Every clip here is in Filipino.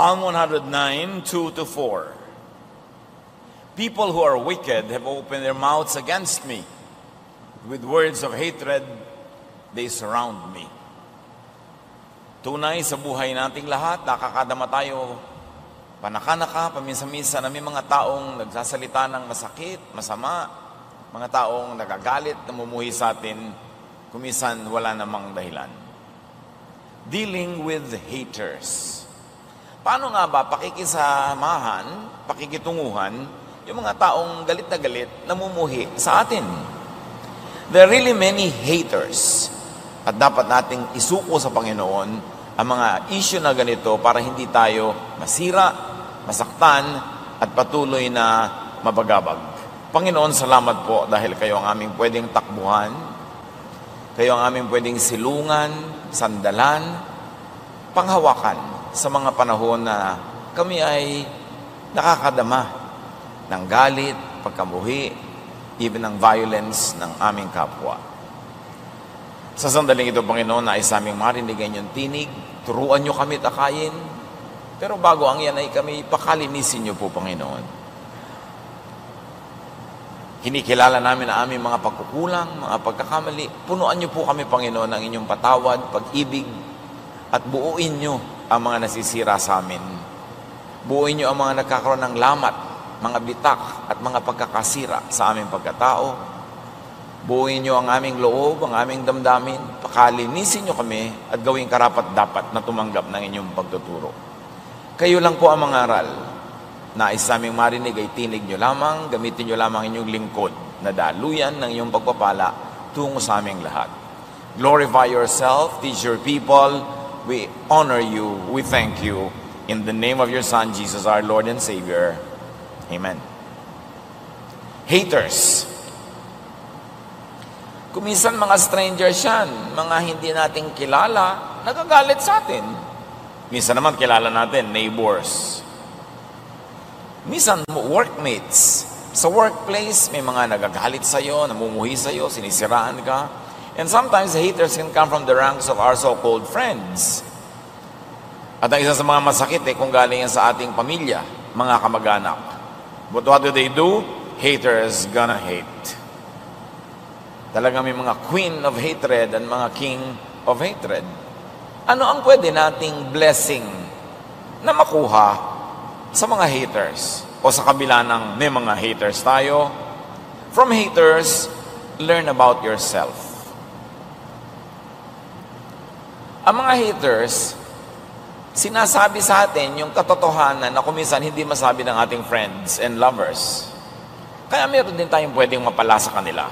Psalm 109, 2 to 4. People who are wicked have opened their mouths against me. With words of hatred, they surround me. Tunay sa buhay nating lahat, nakakadama tayo panaka-naka, paminsan-minsan na may mga taong nagsasalita ng masakit, masama, mga taong nagagalit, namumuhi sa atin, kumisan wala namang dahilan. Dealing with haters. Paano nga ba pakikisamahan, pakikitunguhan, yung mga taong galit na galit, namumuhi sa atin? There are really many haters. At dapat nating isuko sa Panginoon ang mga issue na ganito para hindi tayo masira, masaktan, at patuloy na mabagabag. Panginoon, salamat po dahil kayo ang aming pwedeng takbuhan, kayo ang aming pwedeng silungan, sandalan, panghawakan sa mga panahon na kami ay nakakadama ng galit, pagkamuhi, even ng violence ng aming kapwa. Sa sandaling ito, Panginoon, nais aming marinig ang inyong tinig, turuan nyo kami takayin, pero bago ang yan ay kami, pakalinisin nyo po, Panginoon. Kinikilala namin ang aming mga pagkukulang, mga pagkakamali. Punuan nyo po kami, Panginoon, ng inyong patawad, pag-ibig, at buuin nyo ang mga nasisira sa amin. Buuin nyo ang mga nagkakaroon ng lamat, mga bitak, at mga pagkakasira sa aming pagkatao. Buuin nyo ang aming loob, ang aming damdamin. Pakalinisin nyo kami at gawing karapat-dapat na tumanggap ng inyong pagtuturo. Kayo lang po ang mangaral. Nais naming marinig ay tinig nyo lamang, gamitin nyo lamang inyong lingkod na daluyan ng inyong pagpapala tungo sa aming lahat. Glorify yourself, teach your people. We honor you, we thank you. In the name of your Son, Jesus, our Lord and Savior. Amen. Haters. Kuminsan mga strangers yan, mga hindi nating kilala, nagagalit sa atin. Minsan naman kilala natin, neighbors. Minsan workmates. Sa workplace, may mga nagagalit sa'yo, namumuhi sa'yo, sinisiraan ka. And sometimes haters can come from the ranks of our so-called friends. At ang isa sa mga masakit kung galing yan sa ating pamilya, mga kamag-anak. But what do? Haters gonna hate. Talagang may mga queen of hatred and mga king of hatred. Ano ang pwede nating blessing na makuha sa mga haters? O sa kabila ng may mga haters tayo? From haters, learn about yourself. Ang mga haters, sinasabi sa atin yung katotohanan na kuminsan hindi masabi ng ating friends and lovers. Kaya meron din tayong pwedeng mapala sa kanila.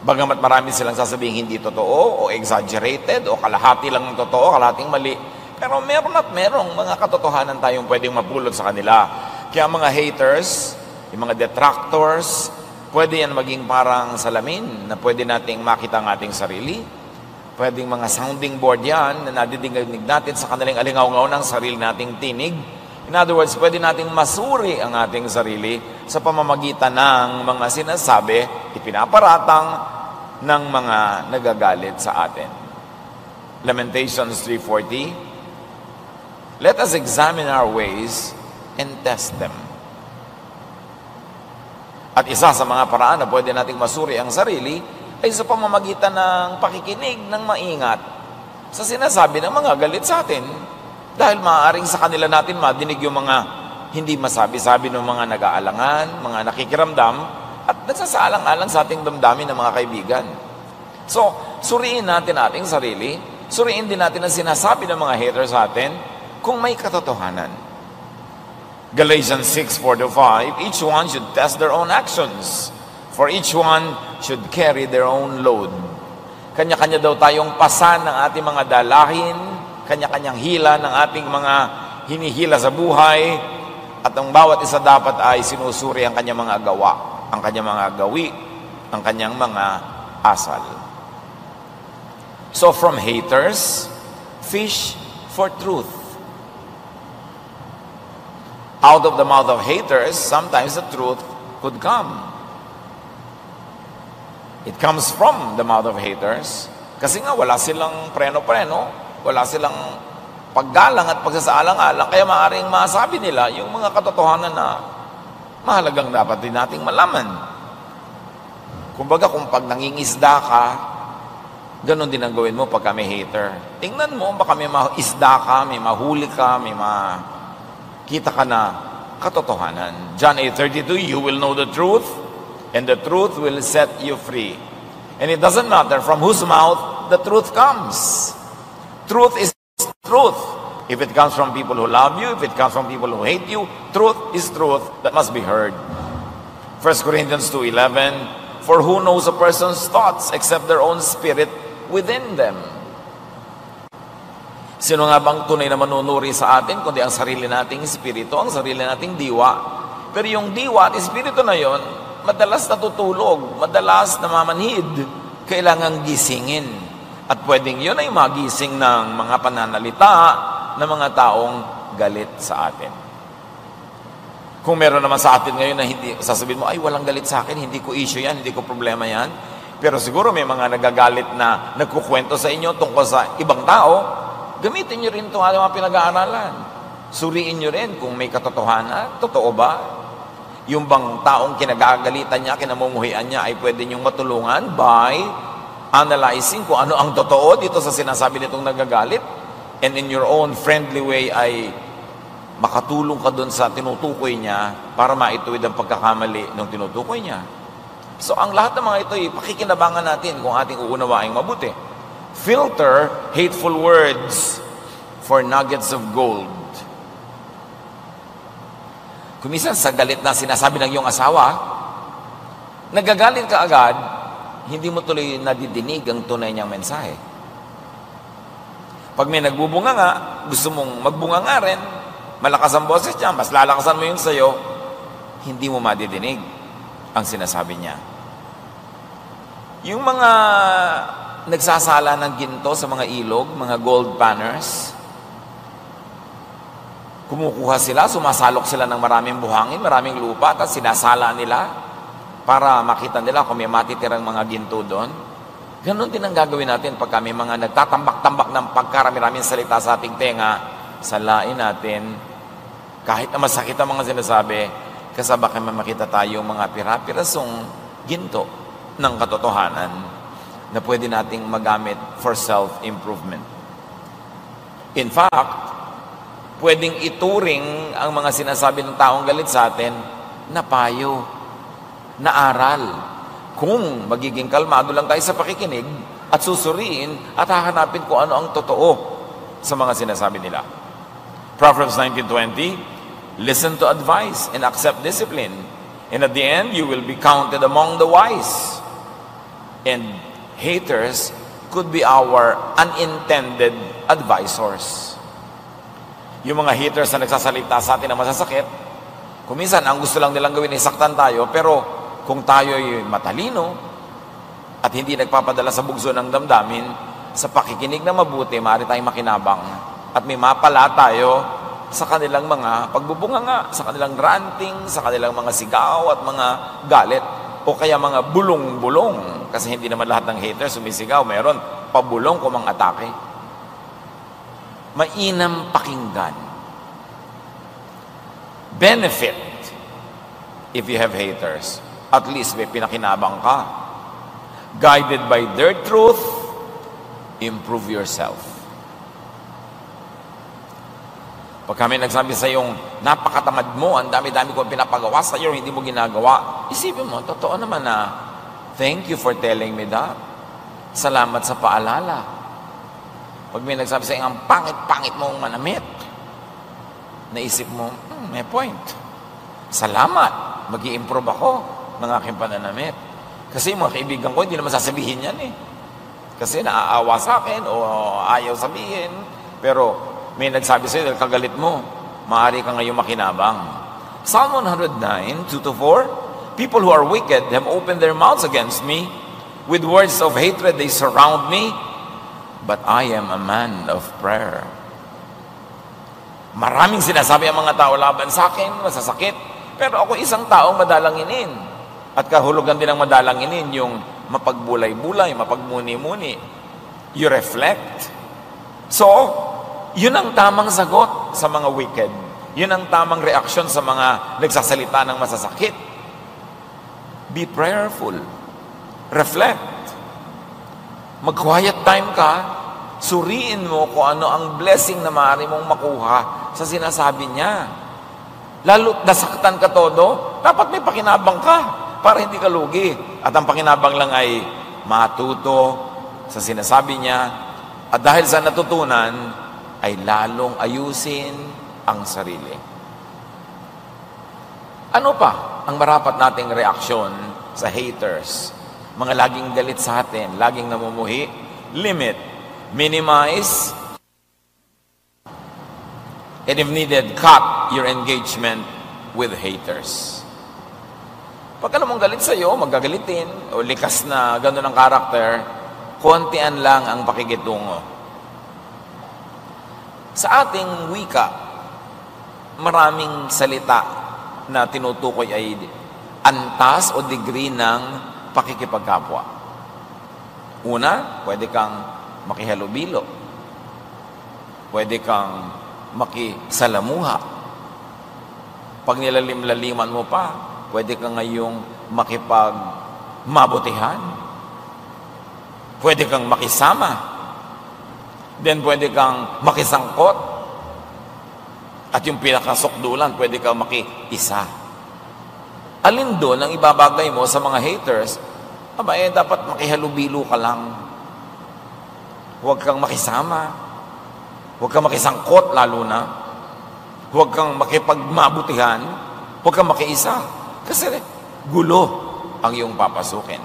Bagamat marami silang sasabihin hindi totoo, o exaggerated, o kalahati lang ng totoo, kalahating mali. Pero meron at merong mga katotohanan tayong pwedeng mapulot sa kanila. Kaya mga haters, yung mga detractors, pwede yan maging parang salamin na pwede nating makita ang ating sarili. Pwedeng mga sounding board yan na nadidinig natin sa kanilang alingaw-ngaw ng sarili nating tinig. In other words, pwede nating masuri ang ating sarili sa pamamagitan ng mga sinasabi, ipinaparatang ng mga nagagalit sa atin. Lamentations 3:40. Let us examine our ways and test them. At isa sa mga paraan na pwede nating masuri ang sarili ay sa pamamagitan ng pakikinig ng maingat sa sinasabi ng mga galit sa atin. Dahil maaaring sa kanila natin madinig yung mga hindi masabi-sabi ng mga nag-aalangan, mga nakikiramdam, at nagsasaalang-alang sa ating damdamin ng mga kaibigan. So, suriin natin ating sarili, suriin din natin ang sinasabi ng mga haters sa atin kung may katotohanan. Galatians 6:4-5, each one should test their own actions. For each one should carry their own load. Kanya-kanya daw tayong pasan ng ating mga dalahin, kanya-kanyang hila ng ating mga hinihila sa buhay, at ang bawat isa dapat ay sinusuri ang kanyang mga gawa, ang kanyang mga gawi, ang kanyang mga asal. So from haters, fish for truth. Out of the mouth of haters, sometimes the truth could come. It comes from the mouth of haters. Kasi nga wala silang preno-preno, wala silang paggalang at pagsasaalang-alang, kaya maaaring masabi nila yung mga katotohanan na mahalagang dapat din nating malaman. Kumbaga, kung pag nangingisda ka, ganon din ang gawin mo pagka may hater. Tingnan mo, baka may maisda ka, may mahuli ka, may makita ka na katotohanan. John 8:32, you will know the truth, and the truth will set you free. And it doesn't matter from whose mouth the truth comes. Truth is truth. If it comes from people who love you, if it comes from people who hate you, truth is truth that must be heard. 1 Corinthians 2:11, for who knows a person's thoughts except their own spirit within them? Sino nga bang tunay na manunuri sa atin kundi ang sarili nating espiritu, ang sarili nating diwa? Pero yung diwa at espiritu na yon, madalas natutulog, madalas namamanhid, kailangang gisingin. At pwedeng yun ay magising ng mga pananalita ng mga taong galit sa atin. Kung meron naman sa atin ngayon na hindi, sasabihin mo, ay walang galit sa akin, hindi ko issue yan, hindi ko problema yan. Pero siguro may mga nagagalit na nagkukwento sa inyo tungkol sa ibang tao, gamitin nyo rin itong mga pinag-aaralan. Suriin nyo rin kung may katotohanan, totoo ba? Yung bang taong kinagagalitan niya, kinamumuhian niya, ay pwede nyong matulungan by analyzing kung ano ang totoo dito sa sinasabi nitong nagagalit. And in your own friendly way ay makatulong ka dun sa tinutukoy niya para maituwid ang pagkakamali ng tinutukoy niya. So ang lahat ng mga ito ay pakikinabangan natin kung ating uunawaing mabuti. Filter hateful words for nuggets of gold. Kumisan sa galit na sinasabi ng iyong asawa, nagagalit ka agad, hindi mo tuloy nadidinig ang tunay niyang mensahe. Pag may nagbubunga nga, gusto mong magbunga nga rin, malakas ang boses niya, mas lalakasan mo yung sayo, hindi mo madidinig ang sinasabi niya. Yung mga nagsasala ng ginto sa mga ilog, mga gold panners, kumukuha sila, sumasalok sila ng maraming buhangin, maraming lupa, at sinasala nila para makita nila kung may matitirang mga ginto doon. Ganon din ang gagawin natin pag kami mga nagtatambak-tambak ng pagkarami-raming salita sa ating tenga, salain natin, kahit na masakit ang mga sinasabi, kasaba kami makita tayo mga pira-pirasong ginto ng katotohanan na pwede nating magamit for self-improvement. In fact, pwedeng ituring ang mga sinasabi ng taong galit sa atin na payo, na aral. Kung magiging kalmado lang tayo sa pakikinig at susuriin at hahanapin kung ano ang totoo sa mga sinasabi nila. Proverbs 19:20, listen to advice and accept discipline, and at the end you will be counted among the wise. And haters could be our unintended advisors. Yung mga haters na nagsasalita sa atin na masasakit, kuminsan ang gusto lang nilang gawin ay saktan tayo, pero kung tayo'y matalino at hindi nagpapadala sa bugso ng damdamin, sa pakikinig na mabuti, maaari tayong makinabang at may mapala tayo sa kanilang mga pagbubunganga, sa kanilang ranting, sa kanilang mga sigaw at mga galit, o kaya mga bulong-bulong. Kasi hindi naman lahat ng haters sumisigaw, mayroon pabulong kung mga atake. Mainam pakinggan. Benefit if you have haters. At least may pinakinabang ka. Guided by their truth, improve yourself. Pag kami nagsabi sa iyong, napakatamad mo, ang dami-dami ko pinapagawa sa iyo, hindi mo ginagawa, isipin mo, totoo naman na, thank you for telling me that. Salamat sa paalala. Pag may nagsabi sa iyo, ang pangit-pangit mong manamit, naisip mo, may point. Salamat, mag-i-improve ako ng aking pananamit. Kasi mga kaibigan ko, hindi naman sasabihin yan eh. Kasi naaawa sa akin o ayaw sabihin. Pero may nagsabi sa'yo dahil kagalit mo, maaari ka ngayon makinabang. Psalm 109, 2-4, people who are wicked have opened their mouths against me. With words of hatred they surround me. But I am a man of prayer. Maraming sinasabi ang mga tao laban sa akin, masasakit. Pero ako isang taong madalanginin. At kahulugan din ng madalanginin yung mapagbulay-bulay, mapagmuni-muni. You reflect. So, yun ang tamang sagot sa mga wicked. Yun ang tamang reaksyon sa mga nagsasalita ng masasakit. Be prayerful. Reflect. Mag-quiet time ka. Suriin mo kung ano ang blessing na maaari mong makuha sa sinasabi niya. Lalo't nasaktan ka todo, dapat may pakinabang ka para hindi ka lugi. At ang pakinabang lang ay matuto sa sinasabi niya. At dahil sa natutunan, ay lalong ayusin ang sarili. Ano pa ang marapat nating reaksyon sa haters? Mga laging galit sa atin, laging namumuhi. Limit, minimize, and if needed, cut your engagement with haters. Pag alam mong galit sa'yo, magagalitin, o likas na gano'n ang karakter, kontian lang ang pakikitungo. Sa ating wika, maraming salita na tinutukoy ay antas o degree ng pakikipagkapwa. Una, pwede kang makihalubilo. Pwede kang makisalamuha. Pag nilalim-laliman mo pa, pwede kang ngayong makipagmabutihan. Pwede kang makisama. Then pwede kang makisangkot. At yung pinakasukdulan, pwede kang makiisa. Alin doon ang ibabagay mo sa mga haters? Dapat makihalubilo ka lang. Huwag kang makisama. Huwag kang makisangkot lalo na. Huwag kang makipagmabutihan. Huwag kang makiisa. Kasi gulo ang iyong papasukin.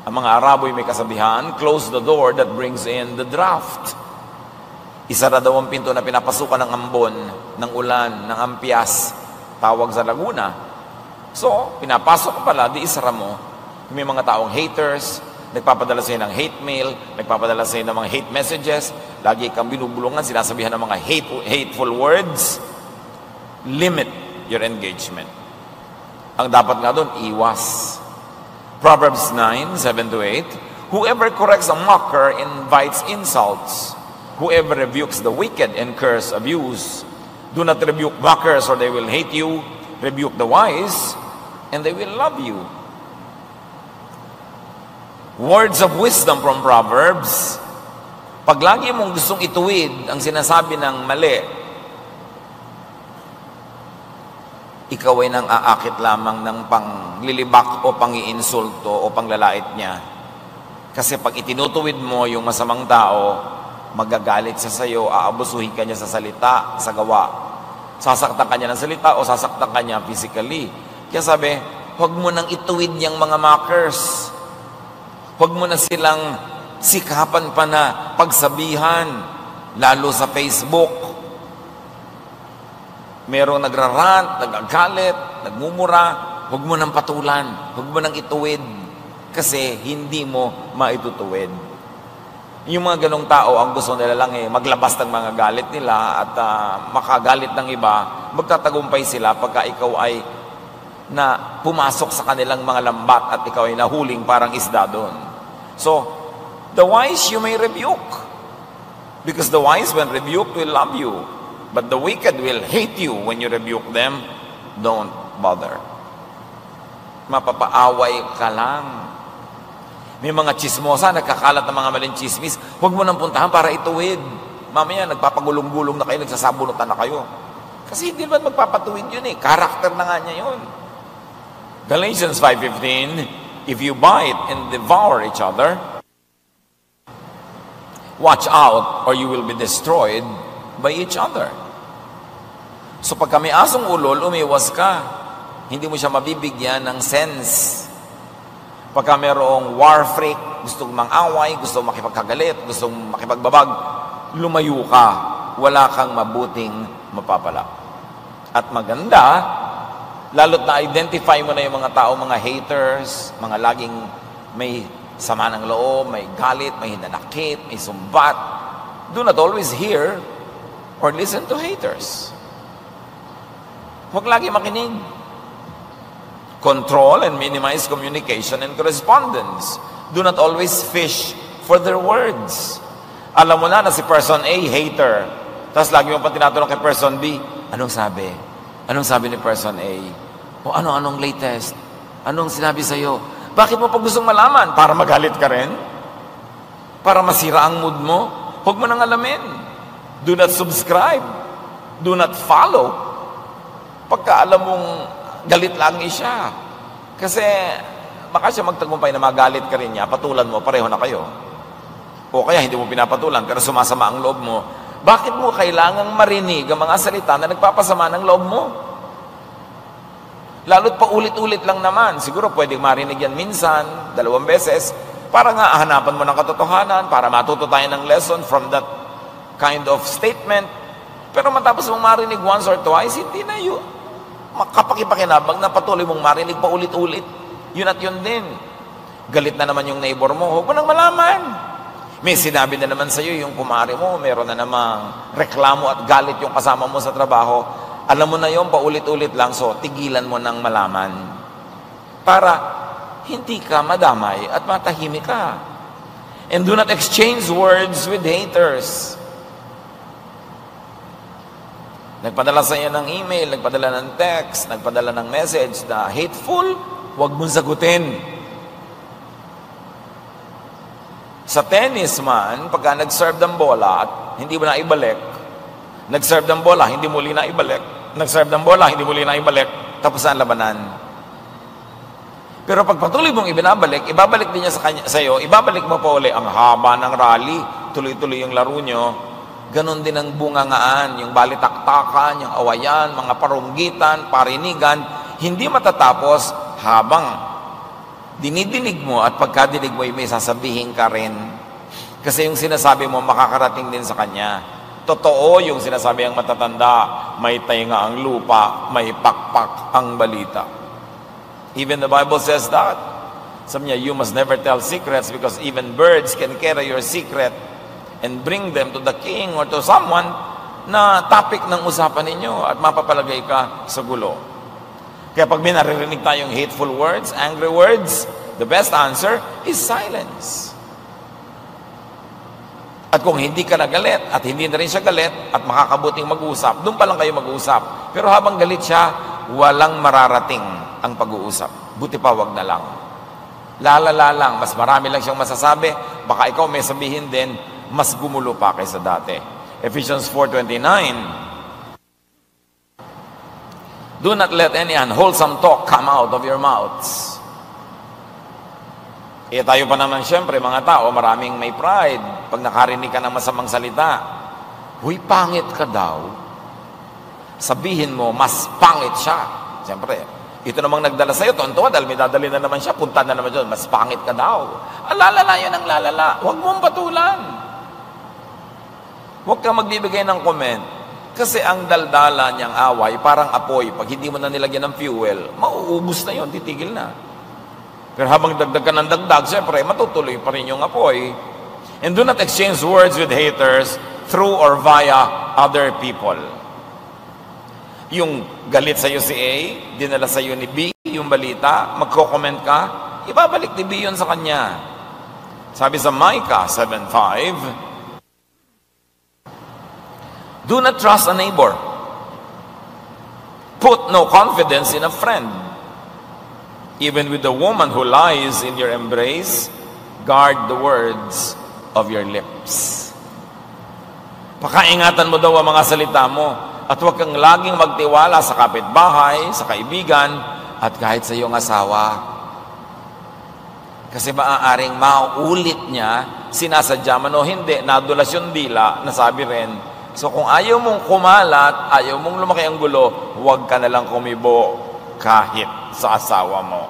Ang mga Arabo'y may kasabihan, close the door that brings in the draft. Isara daw ang pinto na pinapasukan ng ambon, ng ulan, ng ampias, tawag sa Laguna. So, pinapasok ka pala, di isara mo. May mga taong haters, nagpapadala sa'yo ng hate mail, nagpapadala sa'yo ng mga hate messages, lagi kang binubulungan, sinasabihan ng mga hateful words. Limit your engagement. Ang dapat nga doon, iwas. Proverbs 9:7-8, whoever corrects a mocker invites insults. Whoever rebukes the wicked incurs abuse. Do not rebuke mockers or they will hate you. Rebuke the wise and they will love you. Words of wisdom from Proverbs. Pag lagi mong gustong ituwid ang sinasabi ng mali, ikaw ay nang aakit lamang ng panglilibak o pangiinsulto o panglalait niya. Kasi pag itinutuwid mo yung masamang tao, magagalit sa sayo, aabusuhin ka niya sa salita, sa gawa. Sasaktan ka niya ng salita o sasaktan ka niya physically. Kaya sabi, huwag mo nang ituwid yung mga mockers. Huwag mo na silang sikapan pa na pagsabihan, lalo sa Facebook. Merong nagrarant, nagagalit, nagmumura, huwag mo nang patulan, huwag mo nang ituwid, kasi hindi mo maitutuwid. Yung mga ganong tao, ang gusto nila lang maglabas ng mga galit nila at makagalit ng iba, magtatagumpay sila pagka ikaw ay na pumasok sa kanilang mga lambat at ikaw ay nahuling parang isda doon. So, the wise you may rebuke, because the wise when rebuked will love you. But the wicked will hate you when you rebuke them. Don't bother. Mapapaaway ka lang. May mga chismosa, nagkakalat ng mga maling chismis. Huwag mo nang puntahan para ituwid. Mamaya, nagpapagulong-gulong na kayo, nagsasabunutan na kayo. Kasi hindi naman magpapatuwid yun Karakter na nga niya yun. Galatians 5:15, if you bite and devour each other, watch out or you will be destroyed by each other. So pagka may asong ulol, umiwas ka. Hindi mo siya mabibigyan ng sense. Pagka mayroong war freak, gustong mang-away, gustong makipagkagalit, gustong makipagbabag, lumayo ka. Wala kang mabuting mapapala. At maganda, lalo't na-identify mo na yung mga tao, mga haters, mga laging may sama ng loob, may galit, may hinanakit, may sumbat. Do not always hear or listen to haters. Huwag lagi makinig. Control and minimize communication and correspondence. Do not always fish for their words. Alam mo na si person A, hater. Tapos lagi mo pa tinatanong kay person B, anong sabi? Anong sabi ni person A? O anong latest? Anong sinabi sa'yo? Bakit mo pa gustong malaman? Para magalit ka rin? Para masira ang mood mo? Huwag mo nang alamin. Do not subscribe. Do not follow. Pagka alam mong galit lang siya. Kasi baka siya magtagumpay na magalit ka rin niya, patulan mo, pareho na kayo. O kaya hindi mo pinapatulan, pero sumasama ang loob mo. Bakit mo kailangang marinig ang mga salita na nagpapasama ng loob mo? Lalo't pa ulit-ulit lang naman. Siguro pwedeng marinig yan minsan, 2 beses, para nga hanapan mo ng katotohanan, para matuto tayo ng lesson from that kind of statement. Pero matapos mong marinig once or twice, hindi na yun. Makapakipakinabang na patuloy mong marinig pa ulit-ulit. Yun at yun din. Galit na naman yung neighbor mo, huwag mo nang malaman. May sinabi na naman sa'yo yung kumare mo, meron na namang reklamo at galit yung kasama mo sa trabaho. Alam mo na yun, paulit-ulit lang, so tigilan mo nang malaman. Para hindi ka madamay at matahimik ka. And do not exchange words with haters. Nagpadala sa iyo ng email, nagpadala ng text, nagpadala ng message na hateful, huwag mong sagutin. Sa tennis man, pagka nag-serve ng bola at hindi mo na ibalik, nag-serve ng bola, hindi muli na ibalik, nag-serve ng bola, hindi muli na ibalik, tapos ang labanan. Pero pag patuloy mong ibinabalik, ibabalik din niya sa iyo, ibabalik mo pa uli ang haba ng rally, tuloy-tuloy yung laro nyo. Ganon din ang bungangaan, yung balitaktakan, yung awayan, mga parunggitan, parinigan, hindi matatapos habang dinidinig mo at pagkadinig mo may sasabihin ka rin. Kasi yung sinasabi mo makakarating din sa kanya. Totoo yung sinasabi ang matatanda, may tainga ang lupa, may pakpak ang balita. Even the Bible says that. Sabi niya, you must never tell secrets because even birds can carry your secret and bring them to the king or to someone na topic ng usapan ninyo at mapapalagay ka sa gulo. Kaya pag may naririnig tayong hateful words, angry words, the best answer is silence. At kung hindi ka nagalit at hindi na rin siya galit at makakabuting mag-usap, doon pa lang kayo mag-usap. Pero habang galit siya, walang mararating ang pag-uusap. Buti pa, wag na lang. Lalala lang, mas marami lang siyang masasabi, baka ikaw may sabihin din, mas gumulo pa kaysa dati. Ephesians 4:29. Do not let any unwholesome talk come out of your mouths. Tayo pa naman siyempre, mga tao, maraming may pride. Pag nakarinig ka ng masamang salita, huy, pangit ka daw. Sabihin mo, mas pangit siya. Siyempre, ito namang nagdala sa'yo, tonto, dahil may dadali na naman siya, punta na naman dyan, mas pangit ka daw. Lalala yun ang lalala. Huwag mong patulan. Huwag kang magbibigay ng comment. Kasi ang daldala niyang away, parang apoy. Pag hindi mo na nilagyan ng fuel, mauubos na yun, titigil na. Pero habang dagdag ka ng dagdag, siyempre, matutuloy pa rin yung apoy. And do not exchange words with haters through or via other people. Yung galit sa'yo si A, dinala sa'yo ni B, yung balita, magko-comment ka, ibabalik ni B yun sa kanya. Sabi sa Micah 7:5, do not trust a neighbor. Put no confidence in a friend. Even with the woman who lies in your embrace, guard the words of your lips. Pakaingatan mo daw ang mga salita mo at huwag kang laging magtiwala sa kapitbahay, sa kaibigan, at kahit sa iyong asawa. Kasi maaaring maulit niya, sinasadya man o hindi, nadulas yung dila, nasabi rin. So kung ayaw mong kumalat, ayaw mong lumaki ang gulo, huwag ka na lang kumibo kahit sa asawa mo.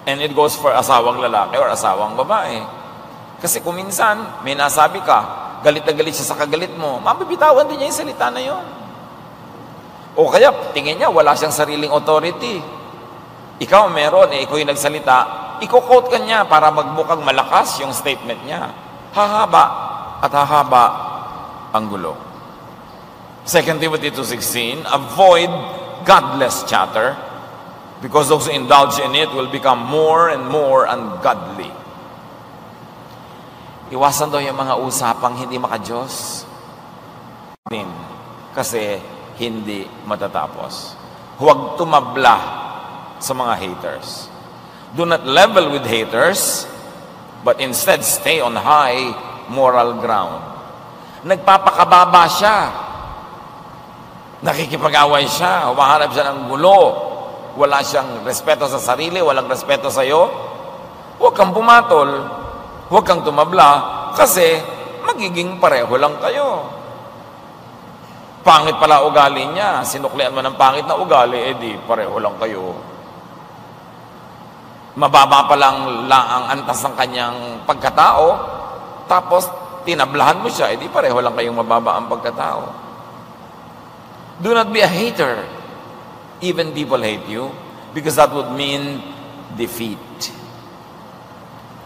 And it goes for asawang lalaki or asawang babae. Kasi kung minsan, may nasabi ka, galit na galit siya sa kagalit mo, mabibitawan din niya yung salita na yun. O kaya, tingin niya, wala siyang sariling authority. Ikaw meron, ikaw yung nagsalita, i-quote ka niya para magmukhang malakas yung statement niya. Hahaba at hahaba ang gulo. 2 Timothy 2:16, avoid godless chatter because those who indulge in it will become more and more ungodly. Iwasan daw yung mga usapang hindi maka-Diyos. Kasi hindi matatapos. Huwag tumabla sa mga haters. Do not level with haters, but instead stay on high moral ground. Nagpapakababa siya. Nakikipag-away siya. Humahanap siya ng gulo. Wala siyang respeto sa sarili, walang respeto sa iyo. Huwag kang pumatol. Huwag kang tumabla. Kasi magiging pareho lang kayo. Pangit pala ugali niya. Sinuklian mo ng pangit na ugali, di pareho lang kayo. Mababa pa lang ang antas ng kanyang pagkatao, tapos tinablahan mo siya, di pareho lang kayong mababa ang pagkatao. Do not be a hater. Even people hate you, because that would mean defeat.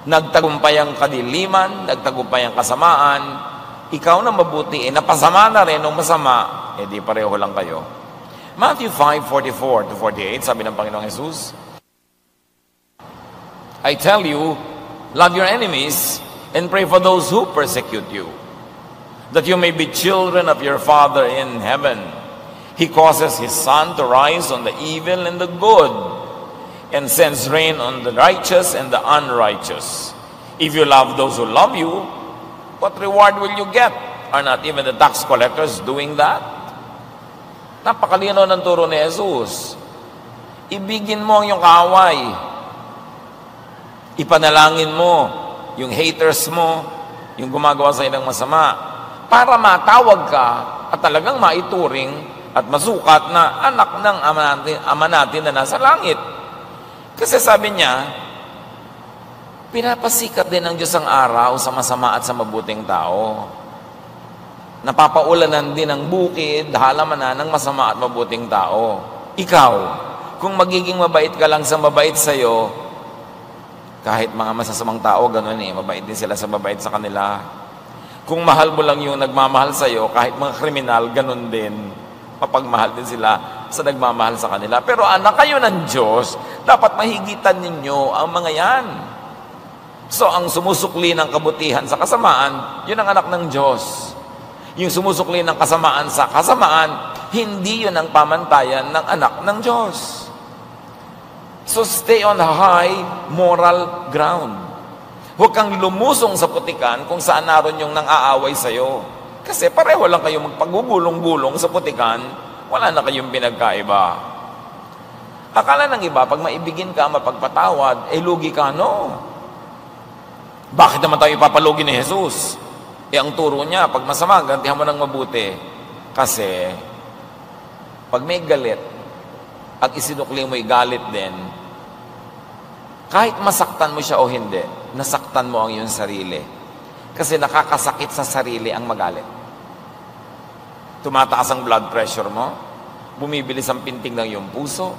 Nagtagumpay ang kadiliman, nagtagumpay ang kasamaan, ikaw na mabuti, napasama na rin ng masama, di pareho lang kayo. Matthew 5:44-48, sabi ng Panginoong Jesus, I tell you, love your enemies and pray for those who persecute you, that you may be children of your Father in heaven. He causes His sun to rise on the evil and the good, and sends rain on the righteous and the unrighteous. If you love those who love you, what reward will you get? Are not even the tax collectors doing that? Napakalino ng turo ni Jesus. Ibigin mo ang iyong kaaway. Ipanalangin mo yung haters mo, yung gumagawa sa ng masama, para matawag ka at talagang maituring at masukat na anak ng ama natin na nasa langit. Kasi sabi niya, pinapasikat din ng Diyos ang araw sa masama at sa mabuting tao. Napapaulanan din ang bukid, halamanan ng masama at mabuting tao. Ikaw, kung magiging mabait ka lang sa mabait sa'yo, kahit mga masasamang tao, ganun mabait din sila sa mabait sa kanila. Kung mahal mo lang yung nagmamahal sa'yo, kahit mga kriminal, ganun din. Mapagmahal din sila sa nagmamahal sa kanila. Pero anak kayo ng Diyos, dapat mahigitan ninyo ang mga yan. So, ang sumusukli ng kabutihan sa kasamaan, yun ang anak ng Diyos. Yung sumusukli ng kasamaan sa kasamaan, hindi yun ang pamantayan ng anak ng Diyos. So, stay on high moral ground. Huwag kang lumusong sa putikan kung saan naroon yung nang-aaway sa'yo. Kasi pareho lang kayo magpagugulong-gulong sa putikan, wala na kayong pinagkaiba. Akala ng iba, pag maibigin ka, mapagpatawad, lugi ka, no? Bakit naman tayo ipapalugi ni Jesus? Ang turo niya, pag masama, gantihan mo ng mabuti. Kasi, pag may galit, at isinukli mo'y galit din, kahit masaktan mo siya o hindi, nasaktan mo ang iyong sarili. Kasi nakakasakit sa sarili ang magalit. Tumataas ang blood pressure mo, bumibilis ang pinting ng iyong puso,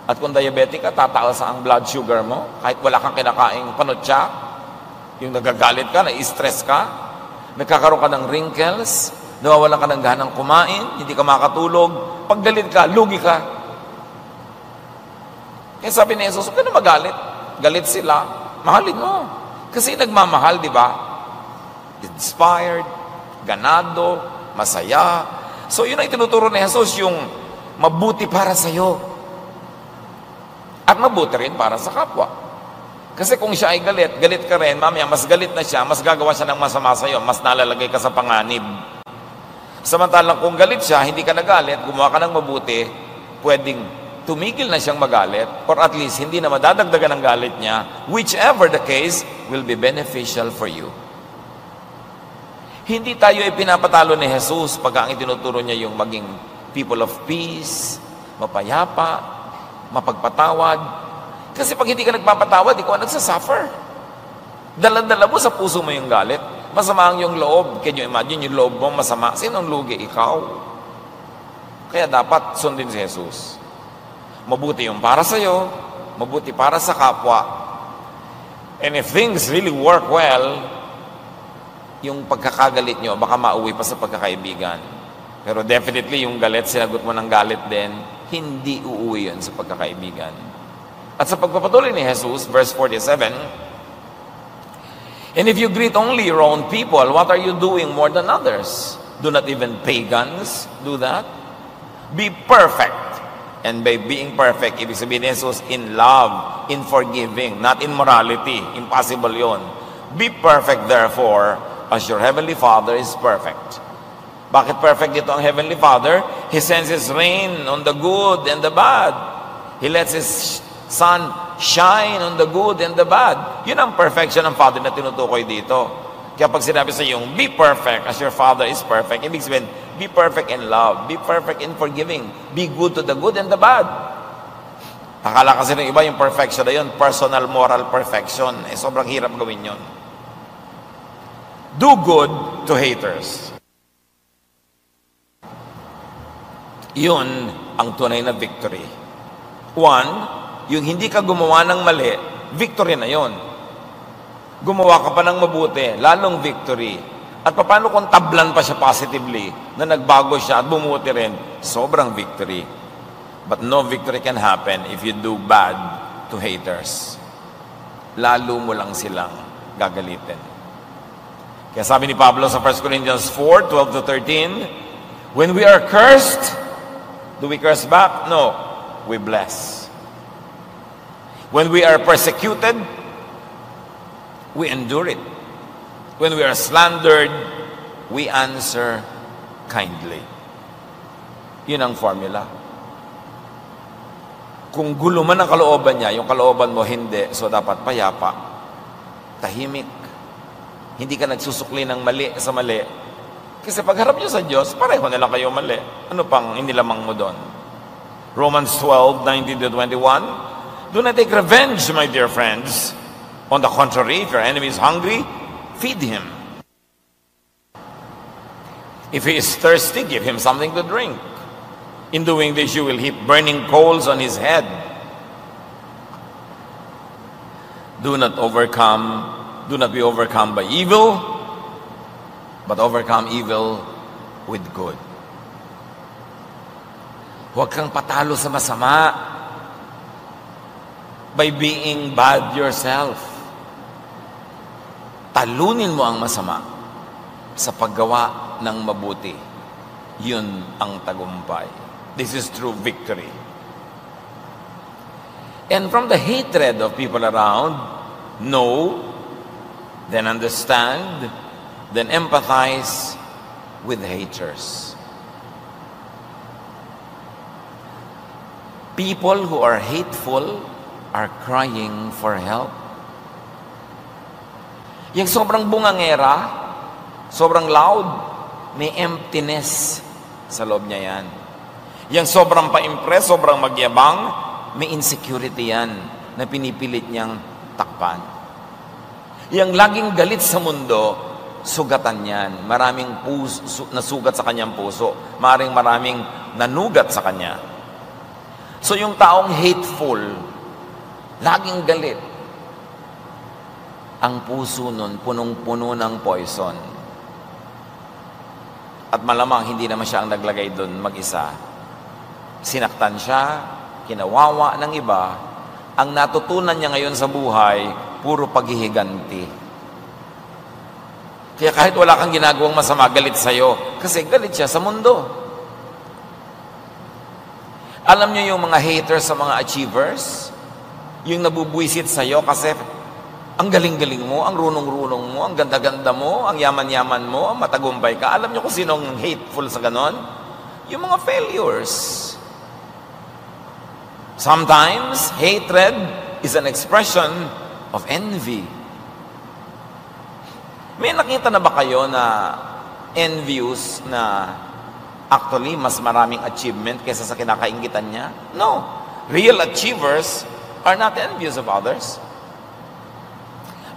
at kung diabetic ka, tataas ang blood sugar mo, kahit wala kang kinakaing panutsa, yung nagagalit ka, na-stress ka, nagkakaroon ka ng wrinkles, nawawalan ka ng ganang kumain, hindi ka makatulog, pag galit ka, lugi ka. Kaya sabi ni Jesus, huwag ka na magalit. Galit sila, mahalin mo. Kasi nagmamahal, di ba? Inspired, ganado, masaya. So yun ang tinuturo ni Jesus, yung mabuti para sa'yo. At mabuti rin para sa kapwa. Kasi kung siya ay galit, galit ka rin, mamaya mas galit na siya, mas gagawa siya ng masama sa'yo, mas nalalagay ka sa panganib. Samantalang kung galit siya, hindi ka nagalit, gumawa ka ng mabuti, pwedeng tumigil na siyang magalit, or at least hindi na madadagdagan ang galit niya, whichever the case, will be beneficial for you. Hindi tayo ipinapatalo ni Jesus pag ang itinuturo niya yung maging people of peace, mapayapa, mapagpatawad. Kasi pag hindi ka nagpapatawad, ikaw ang nagsasuffer. Dala-dala mo sa puso mo yung galit. Masama ang yung loob. Can you imagine yung loob mo masama? Sinong lugi? Ikaw. Kaya dapat sundin si Jesus. Mabuti yung para sa'yo, mabuti para sa kapwa. And if things really work well, yung pagkakagalit nyo, baka mauwi pa sa pagkakaibigan. Pero definitely, yung galit, sinagot mo ng galit din, hindi uuwi yun sa pagkakaibigan. At sa pagpapatuloy ni Jesus, verse 47, And if you greet only your own people, what are you doing more than others? Do not even pagans do that? Be perfect. And by being perfect, ibig sabihin ni Jesus, in love, in forgiving, not in morality. Impossible yon. Be perfect, therefore, as your Heavenly Father is perfect. Bakit perfect dito ang Heavenly Father? He sends His rain on the good and the bad. He lets His sun shine on the good and the bad. Yun ang perfection ng Father na tinutukoy dito. Kaya pag sinabi sa iyong, be perfect as your Father is perfect, ibig sabihin, be perfect in love, be perfect in forgiving, be good to the good and the bad. Akala kasi ng iba yung perfection na yun, personal moral perfection. Sobrang hirap gawin yun. Do good to haters. Yun ang tunay na victory. One, yung hindi ka gumawa ng mali, victory na yon. Gumawa ka pa ng mabuti, lalong victory. At paano kung tablan pa siya positively, na nagbago siya at bumuti rin, sobrang victory. But no victory can happen if you do bad to haters. Lalo mo lang silang gagalitin. Kaya sabi ni Pablo sa 1 Corinthians 4:12-13, when we are cursed, do we curse back? No. We bless. When we are persecuted, we endure it. When we are slandered, we answer kindly. Yun ang formula. Kung gulo man ang kalooban niya, yung kalooban mo hindi, so dapat payapa, tahimik. Hindi ka nagsusukli ng mali sa mali. Kasi pagharap niyo sa Diyos, pareho na lang kayo mali. Ano pang inilamang mo doon? Romans 12:19-21, do not take revenge, my dear friends. On the contrary, if your enemy is hungry, feed him. If he is thirsty, give him something to drink. In doing this, you will heap burning coals on his head. Do not be overcome by evil, but overcome evil with good. Huwag kang patalo sa masama by being bad yourself. Talunin mo ang masama sa paggawa ng mabuti. Yun ang tagumpay. This is true victory. And from the hatred of people around, know, then understand, then empathize with haters. People who are hateful are crying for help. Yung sobrang bungangera, sobrang loud, may emptiness sa loob niya yan. Yung sobrang pa-impress, sobrang magyabang, may insecurity yan na pinipilit niyang takpan. Yung laging galit sa mundo, sugatan yan. Maraming nasugat sa kanyang puso. Maraming nanugat sa kanya. So yung taong hateful, laging galit, ang puso nun punong-puno ng poison. At malamang hindi naman siya ang naglagay doon mag-isa. Sinaktan siya, kinawawa ng iba. Ang natutunan niya ngayon sa buhay, puro paghihiganti. Kaya kahit wala kang ginagawang masama, galit sa'yo. Kasi galit siya sa mundo. Alam niyo yung mga haters sa mga achievers? Yung nabubuisit sa'yo kasi ang galing-galing mo, ang runong-runong mo, ang ganda-ganda mo, ang yaman-yaman mo, ang matagumpay ka. Alam niyo kung sinong hateful sa ganon? Yung mga failures. Sometimes, hatred is an expression of envy. May nakita na ba kayo na envious na actually mas maraming achievement kaysa sa kinakainggitan niya? No. Real achievers are not envious of others.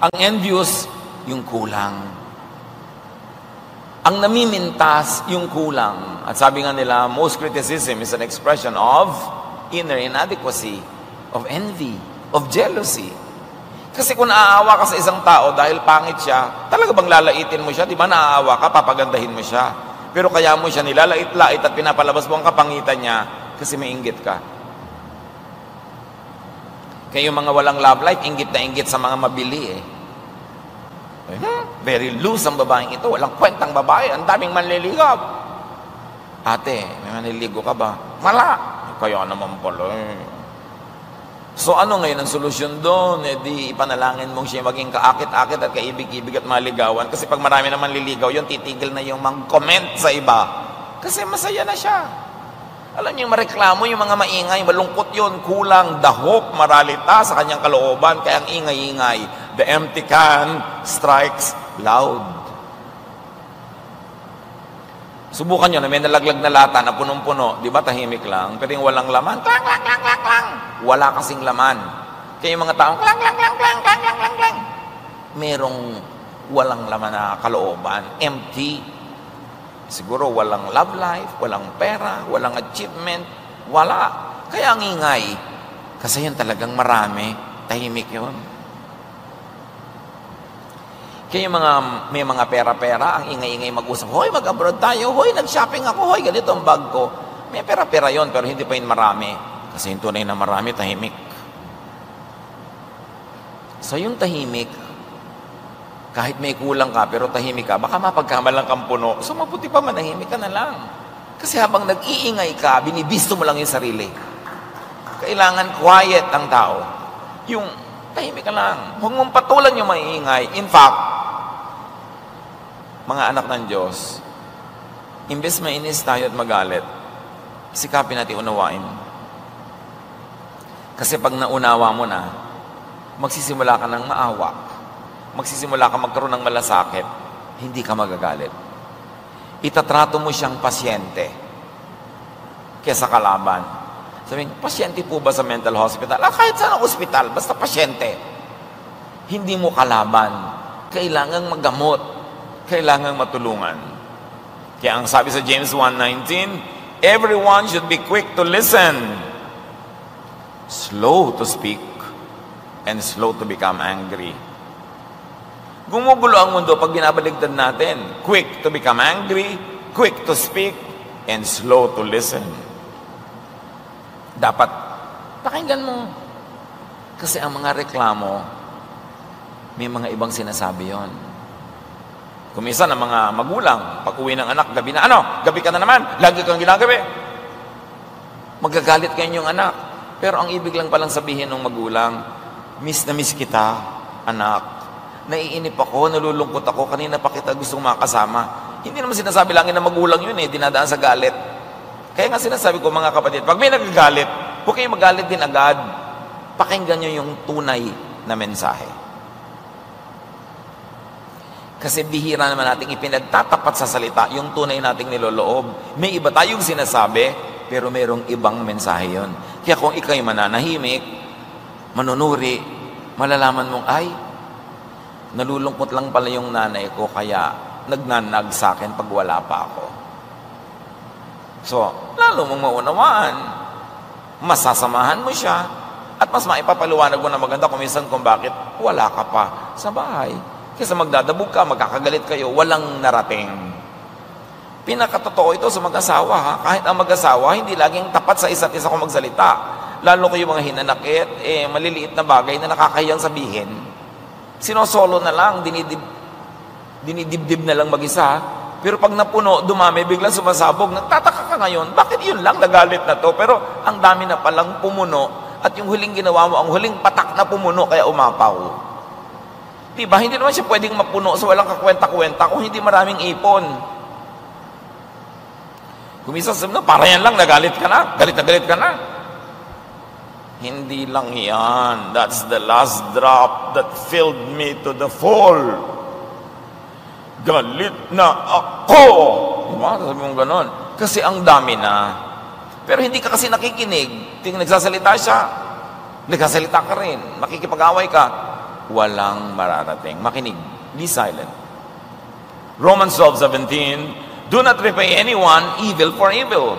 Ang envious, yung kulang. Ang namimintas, yung kulang. At sabi nga nila, most criticism is an expression of inner inadequacy, of envy, of jealousy. Kasi kung naaawa ka sa isang tao dahil pangit siya, talaga bang lalaitin mo siya? Di ba naaawa ka, papagandahin mo siya. Pero kaya mo siya nilalait-lait at pinapalabas mo ang kapangitan niya kasi may inggit ka. Kaya yung mga walang love life, inggit na inggit sa mga mabili eh. Very loose ang babaeng ito. Walang kwentang babae. Ang daming manliligaw. Ate, may manliligo ka ba? Wala. Kaya naman pala eh. So ano ngayon ang solusyon doon? Eh di ipanalangin mong siya maging kaakit-akit at kaibig-ibig at maligawan. Kasi pag marami naman liligaw, yun titigil na yung mag-comment sa iba. Kasi masaya na siya. Alam niyo yung mareklamo, yung mga maingay, malungkot yun, kulang the hope, maralita sa kanyang kalooban, kaya ang ingay-ingay. The empty can strikes loud. Subukan nyo na may nalaglag na lata na punong-puno, di ba tahimik lang, pero yung walang laman, klang, klang, klang, klang, klang. Wala kasing laman. Kaya yung mga taong, klang, klang, klang, klang, klang, klang, klang, klang. Merong walang laman na kalooban, empty. Siguro walang love life, walang pera, walang achievement, wala. Kaya ang ingay, kasi yun talagang marami, tahimik yun. Kaya may mga pera-pera, ang ingay-ingay mag-usap, hoy, mag-abroad tayo, hoy, nag-shopping ako, hoy, ganito ang bag ko. May pera-pera yon pero hindi pa yun marami. Kasi yung tunay na marami, tahimik. So yung tahimik, kahit may kulang ka, pero tahimik ka, baka mapagkamalang kang puno. So mabuti pa manahimik ka na lang. Kasi habang nag-iingay ka, binibisto mo lang yung sarili. Kailangan quiet ang tao. Yung tahimik ka lang. Huwag mong patulan yung maiingay. In fact, mga anak ng Diyos, imbes mainis tayo at magalit, sikapin natin unawain. Kasi pag naunawa mo na, magsisimula ka ng maawa. Magsisimula ka magkaroon ng malasakit, hindi ka magagalit. Itatrato mo siyang pasyente kesa kalaban. Sabihin, pasyente po ba sa mental hospital? Kahit saan ang hospital, basta pasyente. Hindi mo kalaban. Kailangang magamot. Kailangang matulungan. Kaya ang sabi sa James 1:19, everyone should be quick to listen, slow to speak, and slow to become angry. Gumugulo ang mundo pag binabaligtad natin. Quick to become angry, quick to speak, and slow to listen. Dapat pakinggan mo. Kasi ang mga reklamo, may mga ibang sinasabi yon. Kuminsan ang mga magulang, pag uwi ng anak, gabi na, gabi ka na naman, lagi kang ginagabi. Magagalit kayo yung anak. Pero ang ibig lang palang sabihin ng magulang, miss na miss kita, anak. Naiinip ako, nalulungkot ako, kanina pa kita gustong makasama. Hindi naman sinasabi langin ng magulang yun dinadaan sa galit. Kaya nga sinasabi ko mga kapatid, pag may nagagalit, huwag kayo magalit din agad. Pakinggan nyo yung tunay na mensahe. Kasi bihira naman nating ipinagtatapat sa salita yung tunay nating niloloob. May iba tayong sinasabi, pero merong ibang mensahe yon. Kaya kung ikaw'y mananahimik, manunuri, malalaman mong, ay, nalulungkot lang pala yung nanay ko, kaya nagnanag sa akin pag wala pa ako. So, lalo mong maunawaan, masasamahan mo siya, at mas maipapaliwanag mo na maganda kung bakit wala ka pa sa bahay. Kasi magdadabog ka, magkakagalit kayo, walang narating. Pinakatotoo ito sa mag-asawa, ha? Kahit ang mag-asawa, hindi laging tapat sa isa't isa kung magsalita. Lalo ko yung mga hinanakit, maliliit na bagay na nakakahiyang sabihin. Sinosolo na lang, dinidibdib na lang mag-isa. Pero pag napuno, dumami, biglang sumasabog. Nagtataka ka ngayon, bakit yun lang nagalit na to? Pero ang dami na palang pumuno, at yung huling ginawa mo, ang huling patak na pumuno, kaya umapaw. Diba? Hindi naman siya pwedeng mapuno sa walang kakwenta-kwenta kung hindi maraming ipon. Kumisa sabi na, para yan lang, nagalit ka na, galit ka na. Hindi lang yan. That's the last drop that filled me to the fall. Galit na ako. Diba? Sabi mong ganon. Kasi ang dami na. Pero hindi ka kasi nakikinig. Nagsasalita siya. Nagsasalita ka rin. Makikipag-away ka. Walang mararating. Makinig. Be silent. Romans 12:17, do not repay anyone evil for evil.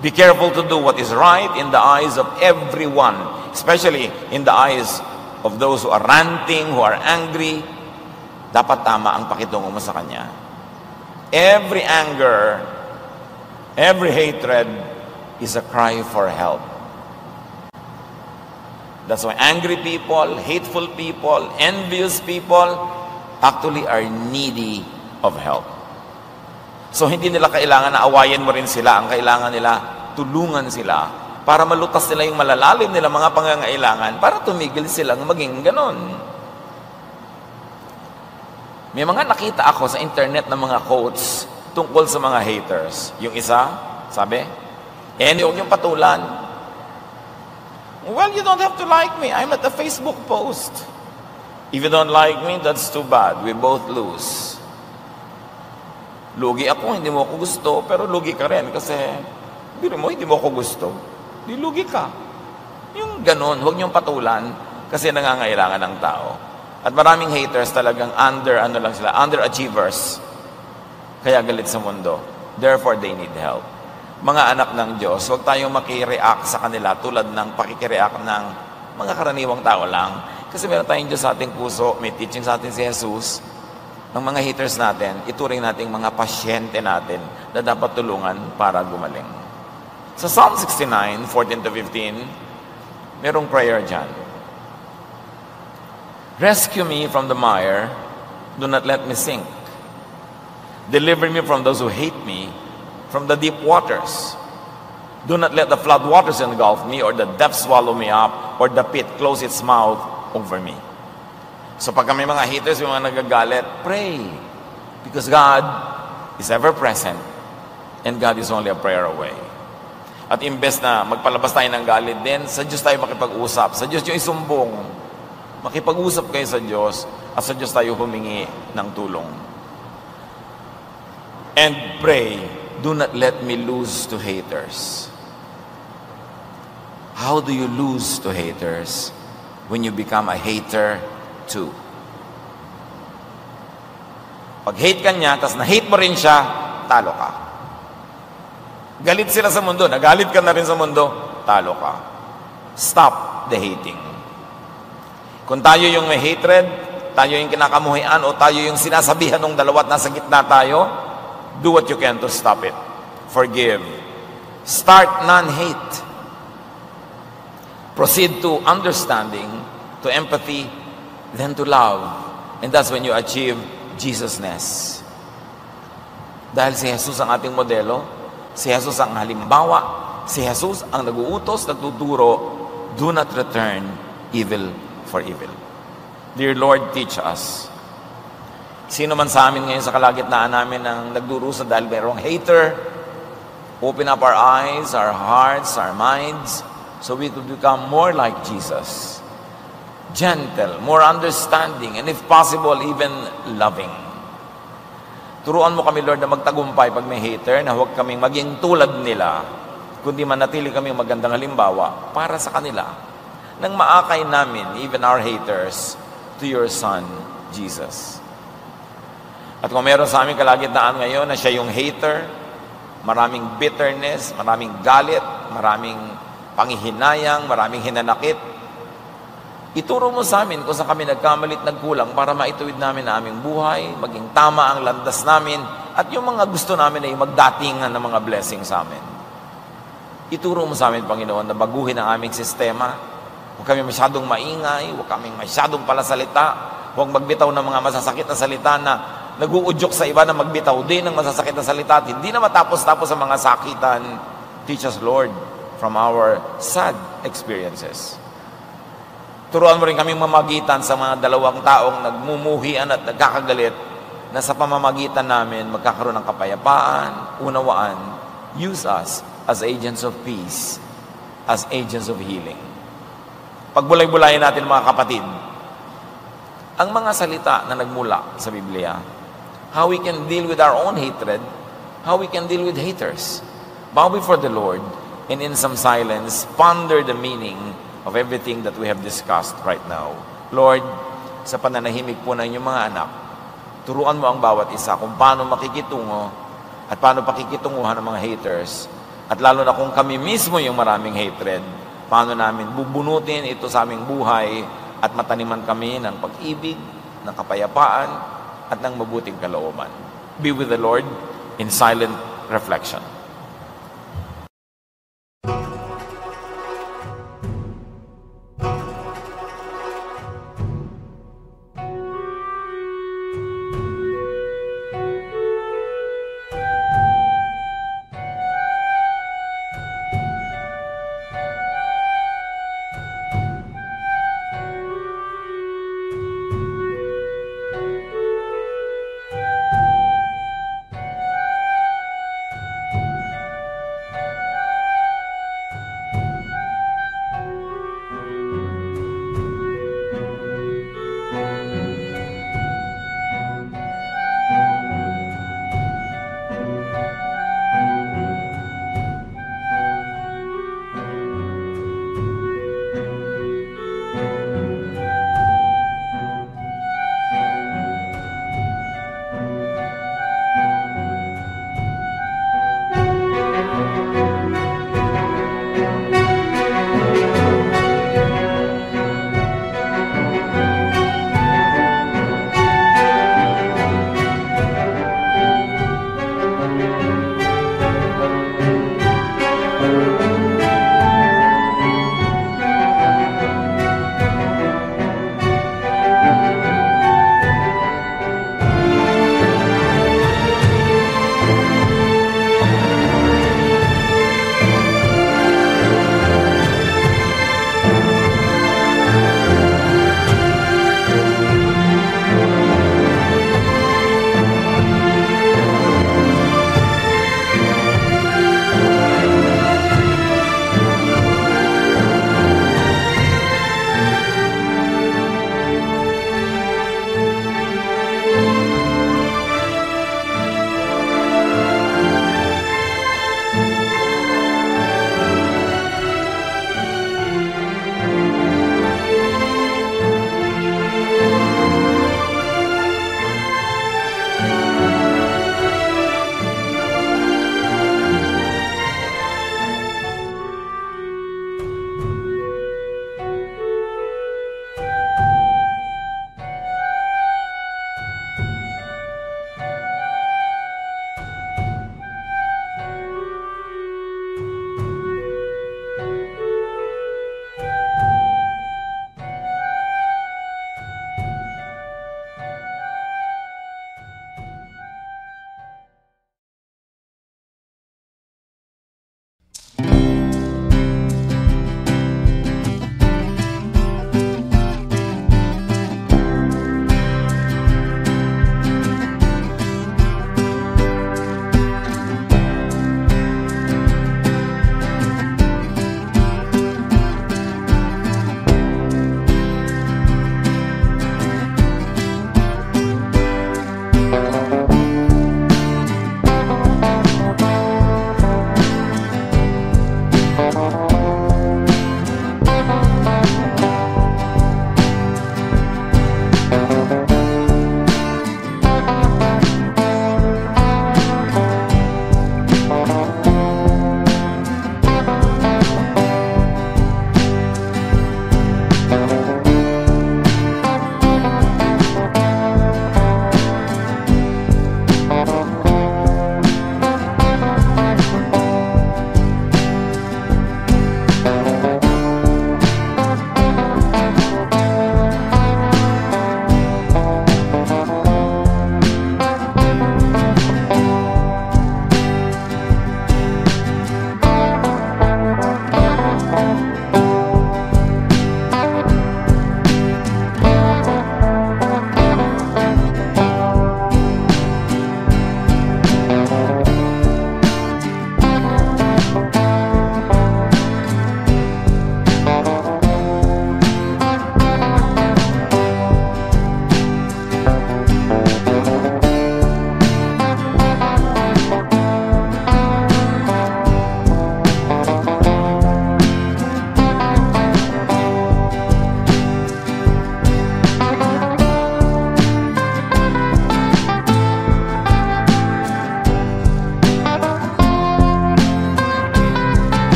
Be careful to do what is right in the eyes of everyone, especially in the eyes of those who are ranting, who are angry. Dapat tama ang pakitungo mo sa kanya. Every anger, every hatred is a cry for help. That's why angry people, hateful people, envious people, actually are needy of help. So hindi nila kailangan na awayin mo rin sila. Ang kailangan nila, tulungan sila para malutas nila yung malalalim nila mga pangangailangan para tumigil silang maging ganon. May mga nakita ako sa internet ng mga quotes tungkol sa mga haters. Yung isa, sabi, huwag niyong patulan. Well, you don't have to like me. I'm at a Facebook post. If you don't like me, that's too bad. We both lose. Lugi ako, hindi mo ako gusto, pero lugi ka rin kasi biro mo, hindi mo ako gusto. Di lugi ka. Yung ganon, huwag niyong patulan kasi nangangailangan ng tao. At maraming haters talagang underachievers. Kaya galit sa mundo. Therefore, they need help. Mga anak ng Diyos, huwag tayong makireact sa kanila tulad ng pakikireact ng mga karaniwang tao lang. Kasi meron tayong Diyos sa ating puso, may teaching sa atin si Jesus. Ng mga haters natin, ituring nating mga pasyente natin na dapat tulungan para gumaling. Sa Psalm 69, 14-15, merong prayer dyan. Rescue me from the mire, do not let me sink. Deliver me from those who hate me, from the deep waters. Do not let the flood waters engulf me, or the depths swallow me up, or the pit close its mouth over me. So pag may mga haters, may mga nagagalit, pray. Because God is ever present, and God is only a prayer away. At imbes na magpalabas tayo ng galit din, sa Diyos tayo makipag-usap. Sa Diyos yung isumbong. Makipag-usap kayo sa Diyos, at sa Diyos tayo humingi ng tulong. And pray, do not let me lose to haters. How do you lose to haters? When you become a hater too. Pag hate ka niya, tapos na-hate mo rin siya, talo ka. Galit sila sa mundo, nagalit ka na rin sa mundo, talo ka. Stop the hating. Kung tayo yung may hatred, tayo yung kinakamuhian, o tayo yung sinasabihan ng dalawa at nasa gitna tayo, do what you can to stop it. Forgive. Start non-hate. Proceed to understanding, to empathy, then to love. And that's when you achieve Jesusness. Dahil si Jesus ang ating modelo, si Jesus ang halimbawa, si Jesus ang nag-uutos, nagtuturo, do not return evil for evil. Dear Lord, teach us. Sino man sa amin ngayon sa kalagitnaan namin ang nagdurusa dahil mayroong hater, open up our eyes, our hearts, our minds, so we could become more like Jesus. Gentle, more understanding, and if possible, even loving. Turuan mo kami, Lord, na magtagumpay pag may hater, na huwag kaming maging tulad nila, kundi manatili kaming magandang halimbawa para sa kanila, nang maakay namin, even our haters, to your Son, Jesus. At kung meron sa aming kalagitnaan ngayon na siya yung hater, maraming bitterness, maraming galit, maraming panghihinayang, maraming hinanakit, ituro mo sa amin kung saan kami nagkamalit, nagkulang para maituwid namin ang aming buhay, maging tama ang landas namin, at yung mga gusto namin ay magdatingan ng mga blessing sa amin. Ituro mo sa amin, Panginoon, na baguhin ang aming sistema. Huwag kami masyadong maingay, huwag kami masyadong palasalita, huwag magbitaw ng mga masasakit na salita na nag-uudyok sa iba na magbitaw din ng masasakit na salita at hindi na matapos-tapos ang mga sakitan. Teach us, Lord, from our sad experiences. Turuan mo rin kaming mamagitan sa mga dalawang taong nagmumuhian at nagkakagalit na sa pamamagitan namin magkakaroon ng kapayapaan, unawaan. Use us as agents of peace, as agents of healing. Pagbulay-bulayin natin, mga kapatid, ang mga salita na nagmula sa Biblia, how we can deal with our own hatred, how we can deal with haters. Bow before the Lord, and in some silence, ponder the meaning of everything that we have discussed right now. Lord, sa pananahimik po ng inyong mga anak, turuan mo ang bawat isa kung paano makikitungo at paano pakikitunguhan ng mga haters. At lalo na kung kami mismo yung maraming hatred, paano namin bubunutin ito sa aming buhay at mataniman kami ng pag-ibig, ng kapayapaan, at ng mabuting kalooban. Be with the Lord in silent reflection.